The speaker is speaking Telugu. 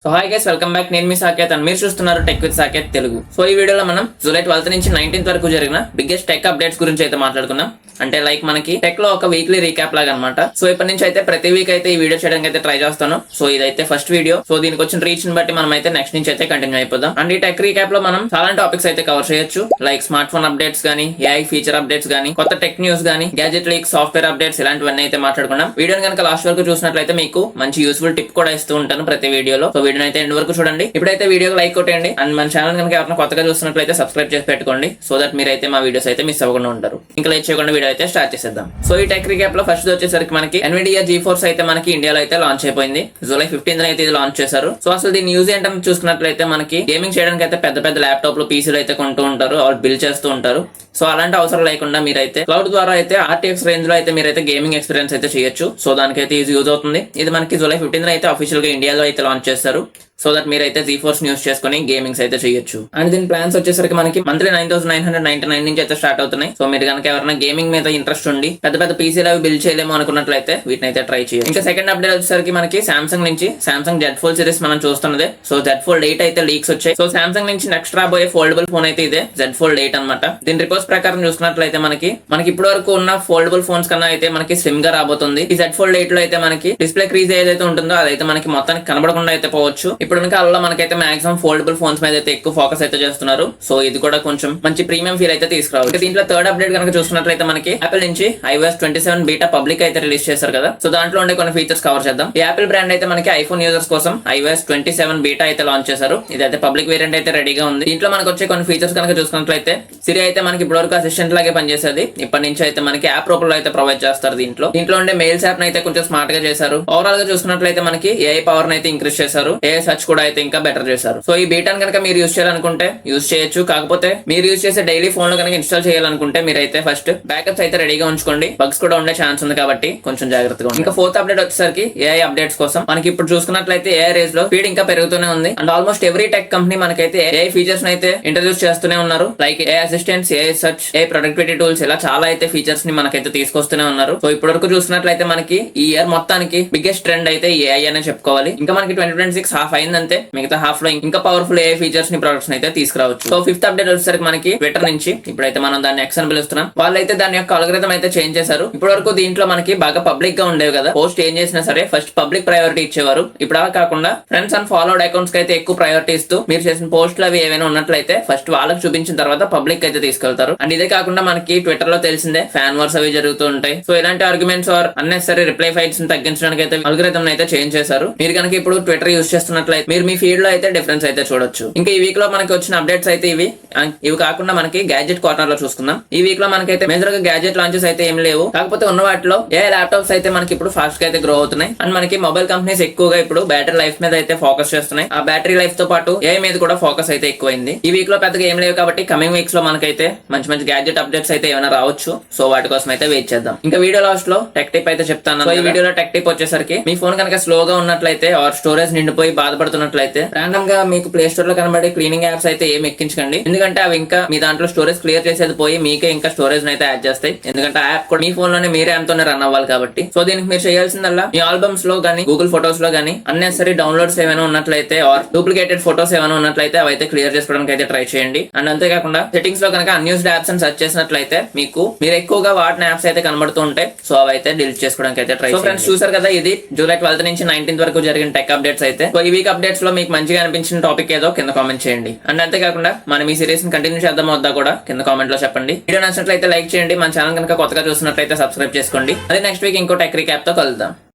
So hi guys, welcome back. నేను మీ సాకేత్ అని మీరు చూస్తున్నారు tech with Saketh Telugu. So ఈ వీడియోలో మనం జూలై 12 నుంచి 19th వరకు జరిగిన బిగ్గెస్ట్ టెక్ అప్డేట్స్ గురించి అయితే మాట్లాడుకున్నాం. అంటే లైక్ మనకి టెక్ లో ఒక వీక్లీ రీక్యాప్ లాగా అనమాట. సో ఇప్పటి నుంచి అయితే ప్రతి వీక్ అయితే ఈ వీడియో చేయడానికి అయితే ట్రై చేస్తాను. సో ఇదైతే ఫస్ట్ వీడియో. సో దీనికి వచ్చిన రీచ్ ని బట్టి మనం అయితే నెక్స్ట్ నుంచి అయితే కంటిన్యూ అయిపోదాం. అండ్ ఈ టెక్ రీక్యాప్ లో మనం చాలా టాపిక్స్ అయితే కవర్ చేయొచ్చు. లైక్ స్మార్ట్ ఫోన్ అప్డేట్స్ గానీ, ఏఐ ఫీచర్ అప్డేట్స్ గానీ, కొత్త టెక్ న్యూస్ గానీ, గ్యాజెట్ లీక్, సాఫ్ట్వేర్ అప్డేట్స్, ఇలాంటివన్నీ అయితే మాట్లాడుకున్నాం. వీడియోని కనుక లాస్ట్ వరకు చూసినట్లయితే మీకు మంచి యూస్ఫుల్ టిప్ కూడా ఇస్తూ ఉంటాను ప్రతి వీడియోలో. సో వీడియోని అయితే ఎండ్ వరకు చూడండి. ఇప్పుడైతే వీడియోకి లైక్ కొట్టండి. అండ్ మన ఛానల్ కనుక ఎవరైనా కొత్తగా చూస్తున్నట్లయితే సబ్స్క్రైబ్ చేసి పెట్టుకోండి. సో దట్ మీరైతే మా వీడియోస్ అయితే మిస్ అవ్వకుండా ఉంటారు. ఇంకా లేట్ చేయకుండా వీడియో అయితే స్టార్ట్ చేసేద్దాం. సో ఈ టెక్ రీక్యాప్ లో ఫస్ట్ వచ్చేసరికి మనకి ఎన్విడియా GeForce అయితే మనకి ఇండియాలో అయితే లాంచ్ అయిపోయింది. జూలై 15th అయితే ఇది లాంచ్ చేశారు. సో అసలు దీని యూజ్ ఏంటని చూసుకున్నట్లయితే మనకి గేమింగ్ చేయడానికి అయితే పెద్ద పెద్ద ల్యాప్టాప్లు, పీసీలు అయితే కొంటూ ఉంటారు, వాళ్ళు బిల్డ్ చేస్తూ ఉంటారు. సో అలాంటి అవసరం లేకుండా మీరైతే క్లౌడ్ ద్వారా అయితే RTX రేంజ్ లో అయితే మీరైతే గేమింగ్ ఎక్స్పీరియన్స్ అయితే చేయొచ్చు. సో దానికైతే ఇది యూజ్ అవుతుంది. ఇది మనకి జూలై 15th అయితే అఫీషియల్ గా ఇండియాలో అయితే లాంచ్ చేస్తారు. సో దట్ మీరైతే GeForce యూస్ చేసుకుని గేమింగ్స్ అయితే చేయొచ్చు. అండ్ దీని ప్లాన్స్ వచ్చేసరికి మనకి మంత్లీ 9,999 నుంచి అయితే స్టార్ట్ అవుతున్నాయి. సో మీరు కనుక ఎవరైనా గేమింగ్ మీద ఇంట్రెస్ట్ ఉండి పెద్ద పెద్ద పీసీలు అవి బిల్డ్ చేయలేము అనుకున్నట్లయితే వీటిని అయితే ట్రై చేయాలి. ఇంకా సెకండ్ అప్డేట్ వచ్చేసరికి మనకి సామ్సంగ్ నుంచి సామ్సంగ్ Z Fold సిరీస్ మనం చూస్తున్నదే. సో Z Fold 8 అయితే లీక్స్ వచ్చాయి. సో సామ్సంగ్ నుంచి నెక్స్ట్ రాబోయే ఫోల్డబుల్ ఫోన్ అయితే ఇదే Z Fold 8 అనమాట. దీని రిపోర్ట్స్ ప్రకారం చూసుకున్నట్లయితే మనకి ఇప్పటి వరకు ఉన్న ఫోల్డబుల్ ఫోన్స్ కన్నా అయితే మనకి స్లిమ్ గా రాబోతుంది. ఈ Z Fold 8 లో అయితే మనకి డిస్ప్లే క్రీజ్ ఏదైతే ఉంటుందో అదైతే మనకి మొత్తానికి కనబడకుండా అయితే పోవచ్చు. ఇప్పుడు కాలంలో మనకైతే మాక్సిమం ఫోల్డబుల్ ఫోన్స్ మీద అయితే ఎక్కువ ఫోకస్ అయితే చేస్తున్నారు. సో ఇది కూడా కొంచెం మంచి ప్రీమియం ఫీల్ అయితే తీసుకురావాలి. దీంట్లో థర్డ్ అప్డేట్ కనుక చూసుకున్నట్లయితే మనకి యాపిల్ నుంచి iOS 27 బీటా పబ్లిక్ అయితే రిలీజ్ చేశారు కదా. సో దాంట్లో ఉండే కొన్ని ఫీచర్స్ కవర్ చేద్దాం. ఈ యాపిల్ బ్రాండ్ అయితే మనకి ఐఫోన్ యూజర్స్ కోసం iOS 27 బీటా అయితే లాంచ్ చేశారు. ఇదైతే పబ్లిక్ వేరియంట్ అయితే రెడీగా ఉంది. దీంట్లో మనకు వచ్చే కొన్ని ఫీచర్స్ కనుక చూసుకున్నట్లయితే సిరి అయితే మనకి ఇప్పటివరకు అసిస్టెంట్ లాగే పనిచేసేది. ఇప్పటి నుంచి అయితే మనకి యాప్ రూపంలో అయితే ప్రొవైడ్ చేస్తారు. దీంట్లో ఉండే మెయిల్స్ యాప్ అయితే కొంచెం స్మార్ట్ గా చేశారు. ఓవరాల్ గా చూసుకున్నట్లయితే మనకి AI పవర్ అయితే ఇంక్రీజ్ చేశారు. AI సర్చ్ కూడా అయితే ఇంకా బెటర్ చేశారు. సో ఈ బీటాను కనుక మీరు యూజ్ చేయాలనుకుంటే యూజ్ చేయొచ్చు. కాకపోతే మీరు యూజ్ చేసే డైలీ ఫోన్ లో కనుక ఇన్స్టాల్ చేయాలనుకుంటే మీరైతే ఫస్ట్ బ్యాకప్స్ అయితే రెడీగా ఉంచుకోండి. బగ్స్ కూడా ఉండే ఛాన్స్ ఉంది కాబట్టి కొంచెం జాగ్రత్తగా ఉంది. ఇంకా ఫోర్త్ అప్డేట్ వచ్చేసరికి AI అప్డేట్స్ కోసం మనకి ఇప్పుడు చూసుకున్నట్లయితే AI రేస్ లో స్పీడ్ ఇంకా పెరుగుతూనే ఉంది. And almost every tech company మనకైతే AI ఫీచర్స్ అయితే ఇంట్రడ్యూస్ చేస్తూనే ఉన్నారు. Like AI assistants, AI search, AI productivity tools, ఇలా చాలా అయితే ఫీచర్స్ ని మనకైతే తీసుకొస్తూనే ఉన్నారు. సో ఇప్పటి వరకు చూసినట్లయితే మనకి ఈ ఇయర్ మొత్తానికి బిగ్గెస్ట్ ట్రెండ్ అయితే AI అనే చెప్పుకోవాలి. ఇంకా మనకి 2026 హాఫ్ అయిందంతే. మిగతా హాఫ్ లో ఇంకా పవర్ఫుల్ AI ఫీచర్స్ ని, ప్రొడక్ట్స్ అయితే తీసుకురావచ్చు. సో ఫిఫ్త్ అప్డేట్ వచ్చేసరికి మనకి ట్విట్టర్ నుంచి ఇప్పుడైతే మనం దాన్ని X అని పిలుస్తున్నాం. వాళ్ళైతే దాని యొక్క అల్గోరిథం అయితే చేంజ్ చేశారు. ఇప్పటి వరకు దీంట్లో మనకి బాగా పబ్లిక్ గా ఉండేవి కదా. పోస్ట్ ఏం చేసినా సరే ఫస్ట్ పబ్లిక్ ప్రయారిటీ ఇచ్చేవారు. ఇప్పుడు అలా కాకుండా ఫ్రెండ్స్ అండ్ ఫాలోడ్ అకౌంట్స్ కి అయితే ఎక్కువ ప్రయారిటీ ఇస్తూ మీరు చేసిన పోస్టులు అవి ఏమైనా ఉన్నట్లయితే ఫస్ట్ వాళ్ళకి చూపించిన తర్వాత పబ్లిక్ అయితే తీసుకెళ్తారు. అండ్ ఇదే కాకుండా మనకి ట్విట్టర్ లో తెలిసిందే ఫ్యాన్ వార్స్ అవి జరుగుతూ ఉంటాయి. సో ఇలాంటి arguments are unnecessary reply fights ని తగ్గించడానికి అయితే అల్గోరిథం అయితే చేంజ్ చేశారు. మీరు కనుక ఇప్పుడు ట్విట్టర్ యూస్ చేస్తున్నట్లయితే మీరు మీ ఫీడ్ లో అయితే డిఫరెన్స్ అయితే చూడొచ్చు. ఇంకా ఈ వీక్ లో మనకి వచ్చిన అప్డేట్స్ అయితే ఇవి కాకుండా మనకి గ్యాడ్జెట్ కార్నర్ లో చూసుకుందాం. ఈ వీక్ లో మనకైతే మేజర్ గా గ్యాడ్జెట్ లాంచెస్ అయితే ఏం లేవు. కాకపోతే ఉన్న వాటిలో ఏ ల్యాప్టాప్స్ అయితే మనకి ఇప్పుడు ఫాస్ట్ గా అయితే గ్రో అవుతున్నాయి. అండ్ మనకి మొబైల్ కంపెనీస్ ఎక్కువగా ఇప్పుడు బ్యాటరీ లైఫ్ మీద అయితే ఫోకస్ చేస్తున్నాయి. ఆ బ్యాటరీ లైఫ్ తో పాటు ఏ మీద కూడా ఫోకస్ అయితే ఎక్కువైంది. ఈ వీక్ లో పెద్దగా ఏం లేవు కాబట్టి కమింగ్ వీక్స్ లో మనకైతే మంచి మంచి గ్యాడ్జెట్ అప్డేట్స్ అయితే ఏమైనా రావచ్చు. సో వాటి కోసం అయితే వెయిట్ చేద్దాం. ఇంకా వీడియో లాస్ట్ లో టెక్ టిప్ అయితే చెప్తాను. సో ఈ వీడియోలో టెక్ టిప్ వచ్చేసరికి మీ ఫోన్ కనుక స్లోగా ఉన్నట్లయితే ఆర్ స్టోరేజ్ నిండిపోయి బాధపడుతున్నట్లయితే రాండమ్ గా మీకు ప్లే స్టోర్ లో కనబడే క్లీనింగ్ యాప్స్ అయితే ఏం ఎక్కించకండి. ఎందుకంటే అవి ఇంకా మీ దాంట్లో స్టోరేజ్ క్లియర్ చేసేది పోయి మీకే ఇంకా స్టోరేజ్ అయితే యాడ్ చేస్తాయి. ఎందుకంటే ఆ యాప్ కూడా మీ ఫోన్ లోనే మీరే యాప్ తోనే రన్ అవ్వాలి కాబట్టి. సో దీనికి మీరు చేయాల్సిందల్లా మీ ఆల్బమ్స్ లో గానీ, గూగుల్ ఫోటోస్ లో గానీ అన్నెసరీ డౌన్లోడ్స్ ఏమైనా ఉన్నట్లయితే ఆర్ డూప్లికేటెడ్ ఫోటోస్ ఏమైనా ఉన్నట్లయితే అవి అయితే క్లియర్ చేసుకోవడానికి అయితే ట్రై చేయండి. అండ్ అంతేకాకుండా సెట్టింగ్స్ లో కనుక అన్యూస్డ్ యాప్స్ అని సెర్చ్ చేసినట్లయితే మీరు ఎక్కువగా వాటిన యాప్స్ అయితే కనబడుతూ ఉంటాయి. సో అవి అయితే డిలీట్ చేసుకోవడానికి అయితే ట్రై చేయండి. ఫ్రెండ్స్ చూసారు కదా, ఇది జూలై 12 నుంచి 19th వరకు జరిగిన టెక్ అప్డేట్స్ అయితే. సో ఈ వీక్ అప్డేట్స్ లో మీకు మంచిగా అనిపించిన టాపిక్ ఏదో కింద కామెంట్ చేయండి. అండ్ అంతేకాకుండా మనం ఈ సిరీస్ ని కంటిన్యూ చేద్దాం వద్దా కూడా కింద కామెంట్ లో చెప్పండి. వీడియో నచ్చినట్లయితే లైక్ చేయండి. మన ఛానల్ కనుక కొత్తగా చూసినట్లయితే సబ్స్క్రైబ్ చేసుకోండి. అదే నెక్స్ట్ వీక్ ఇంకో టెక్ రీక్యాప్ తో కలుద్దాం.